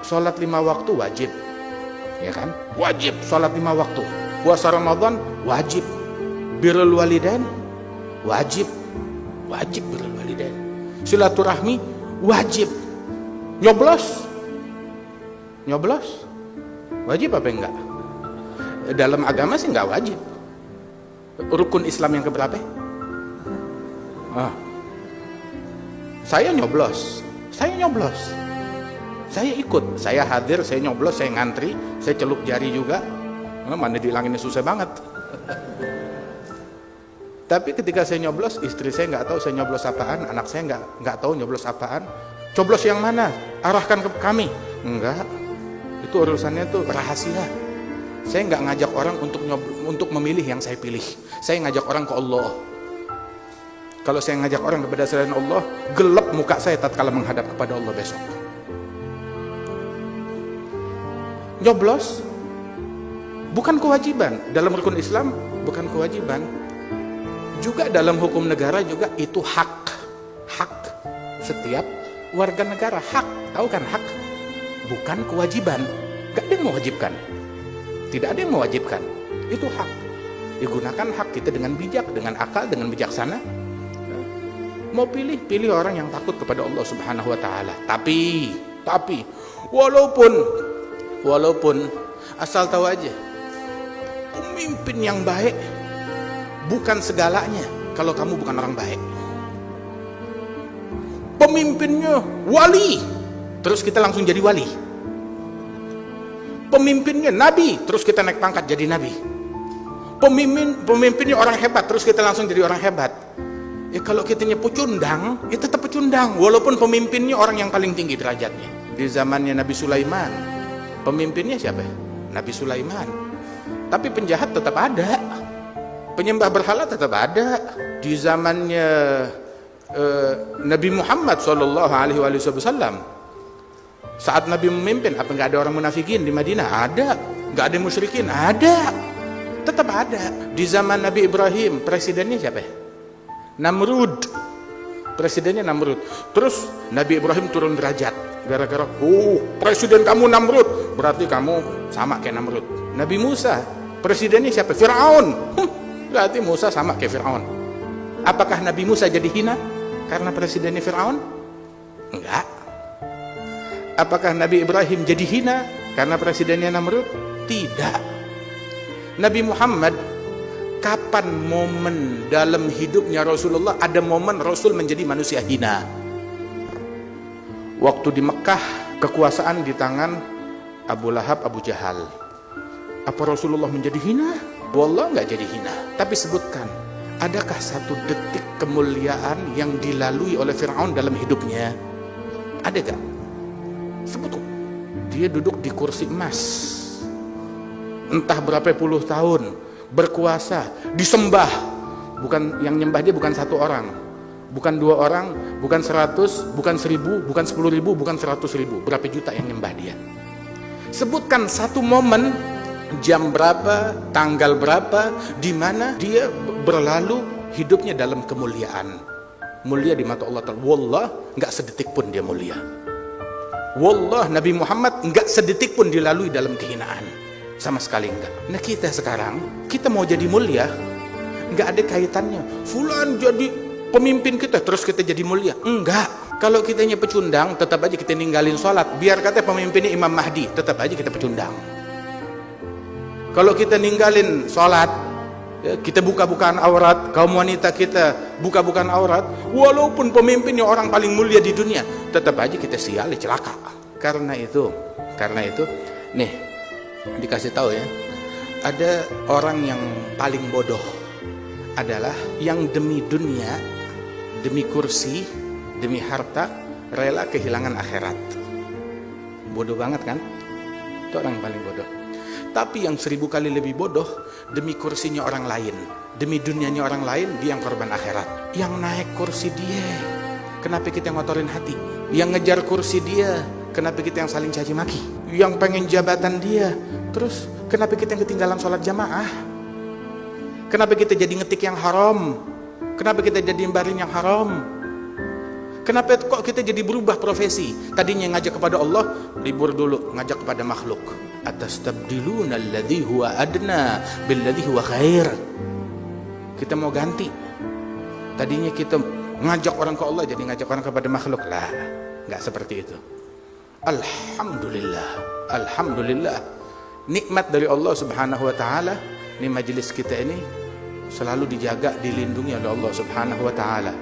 sholat 5 waktu wajib, ya kan? Wajib sholat 5 waktu. Puasa Ramadan wajib. Birrul walidain wajib. Wajib birrul walidain. Silaturahmi wajib. Nyoblos wajib apa enggak? Dalam agama sih enggak wajib. Rukun Islam yang keberapa? Saya nyoblos, saya ikut, saya hadir, saya nyoblos, saya ngantri, saya celup jari juga. Mana dihilanginnya susah banget. Tapi ketika saya nyoblos, istri saya nggak tahu saya nyoblos apaan, anak saya nggak tahu nyoblos apaan. Coblos yang mana? Arahkan ke kami. Enggak, itu urusannya tuh rahasia. Saya nggak ngajak orang untuk memilih yang saya pilih. Saya ngajak orang ke Allah. Kalau saya ngajak orang kepada selain Allah, gelap muka saya tatkala menghadap kepada Allah besok. Nyoblos bukan kewajiban dalam rukun Islam, bukan kewajiban. Juga dalam hukum negara juga itu hak setiap warga negara. Hak, tahu kan hak? Bukan kewajiban. Gak ada yang mewajibkan. Tidak ada yang mewajibkan. Itu hak. Digunakan hak kita dengan bijak, dengan akal, dengan bijaksana. Mau pilih orang yang takut kepada Allah Subhanahu wa taala. Tapi walaupun asal tahu aja, pemimpin yang baik bukan segalanya kalau kamu bukan orang baik. Pemimpinnya wali, terus kita langsung jadi wali. Pemimpinnya nabi, terus kita naik pangkat jadi nabi. Pemimpinnya orang hebat, terus kita langsung jadi orang hebat. Ya kalau kitanya pecundang, ya tetap pecundang walaupun pemimpinnya orang yang paling tinggi derajatnya. Di zamannya Nabi Sulaiman, pemimpinnya siapa? Nabi Sulaiman. Tapi penjahat tetap ada, penyembah berhala tetap ada. Di zamannya Nabi Muhammad SAW, saat Nabi memimpin, apa nggak ada orang munafikin di Madinah? Ada. Nggak ada musyrikin? Ada. Tetap ada. Di zaman Nabi Ibrahim, presidennya siapa? Namrud. Presidennya Namrud. Terus Nabi Ibrahim turun derajat gara-gara presiden kamu Namrud, berarti kamu sama kayak Namrud. Nabi Musa, presidennya siapa? Fir'aun. Berarti Musa sama kayak Fir'aun. Apakah Nabi Musa jadi hina karena presidennya Fir'aun? Enggak. Apakah Nabi Ibrahim jadi hina karena presidennya Namrud? Tidak. Nabi Muhammad, kapan momen dalam hidupnya Rasulullah ada momen Rasul menjadi manusia hina? Waktu di Mekah, kekuasaan di tangan Abu Lahab, Abu Jahal. Apa Rasulullah menjadi hina? Wallah nggak jadi hina. Tapi sebutkan, adakah satu detik kemuliaan yang dilalui oleh Fir'aun dalam hidupnya? Ada gak? Sebut. Dia duduk di kursi emas, entah berapa puluh tahun, berkuasa, disembah. Bukan yang nyembah dia bukan satu orang, bukan 2 orang, bukan 100, bukan 1000, bukan 10.000, bukan 100.000. Berapa juta yang nyembah dia? Sebutkan satu momen, jam berapa, tanggal berapa, di mana dia berlalu hidupnya dalam kemuliaan. Mulia di mata Allah Ta'ala. Wallah, nggak sedetik pun dia mulia. Wallah, Nabi Muhammad nggak sedetik pun dilalui dalam kehinaan. Sama sekali enggak. Nah kita sekarang, kita mau jadi mulia, nggak ada kaitannya. Fulan jadi pemimpin kita, terus kita jadi mulia. Enggak. Kalau kitanya pecundang, tetap aja kita ninggalin sholat. Biar kata pemimpinnya Imam Mahdi, tetap aja kita pecundang. Kalau kita ninggalin sholat, ya, kita buka-bukaan aurat, kaum wanita kita buka-bukaan aurat, walaupun pemimpinnya orang paling mulia di dunia, tetap aja kita sial, celaka. Karena itu, nih, dikasih tahu ya, ada orang yang paling bodoh adalah yang demi dunia, demi kursi, demi harta, rela kehilangan akhirat. Bodoh banget kan? Itu orang yang paling bodoh. Tapi yang 1000 kali lebih bodoh, demi kursinya orang lain, demi dunianya orang lain, dia yang korban akhirat. Yang naik kursi dia, kenapa kita ngotorin hati? Yang ngejar kursi dia, kenapa kita yang saling caci maki? Yang pengen jabatan dia, terus kenapa kita yang ketinggalan sholat jamaah? Kenapa kita jadi ngetik yang haram? Kenapa kita jadi mbarin yang haram? Kenapa kok kita jadi berubah profesi? Tadinya ngajak kepada Allah, libur dulu, ngajak kepada makhluk. Atastabdiluna alladhi huwa adna billadhi huwa khair. Kita mau ganti. Tadinya kita ngajak orang ke Allah, jadi ngajak orang kepada makhluk. Lah, nggak seperti itu. Alhamdulillah, alhamdulillah. Nikmat dari Allah Subhanahu wa taala, ini majelis kita ini selalu dijaga, dilindungi oleh Allah Subhanahu wa taala.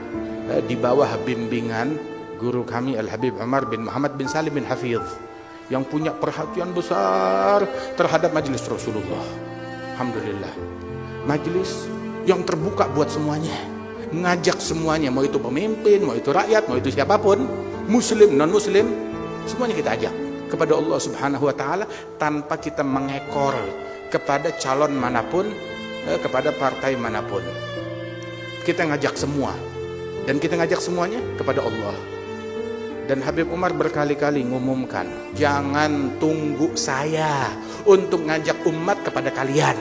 Di bawah bimbingan guru kami Al-Habib Umar bin Muhammad bin Salim bin Hafidh yang punya perhatian besar terhadap majelis Rasulullah. Alhamdulillah. Majelis yang terbuka buat semuanya, ngajak semuanya, mau itu pemimpin, mau itu rakyat, mau itu siapapun, muslim, non muslim, semuanya kita ajak kepada Allah Subhanahu wa taala tanpa kita mengekor kepada calon manapun, kepada partai manapun. Kita ngajak semua, dan kita ngajak semuanya kepada Allah. Dan Habib Umar berkali-kali ngumumkan, jangan tunggu saya untuk ngajak umat kepada kalian.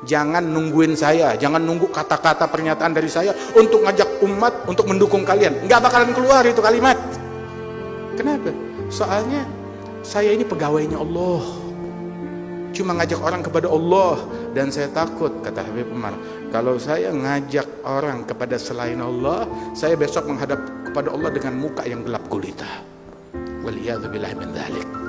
Jangan nungguin saya, jangan nunggu kata-kata pernyataan dari saya untuk ngajak umat untuk mendukung kalian. Nggak bakalan keluar itu kalimat. Kenapa? Soalnya saya ini pegawainya Allah, cuma ngajak orang kepada Allah. Dan saya takut, kata Habib Umar, kalau saya ngajak orang kepada selain Allah, saya besok menghadap kepada Allah dengan muka yang gelap gulita. Waliyadzubillah min dzalik.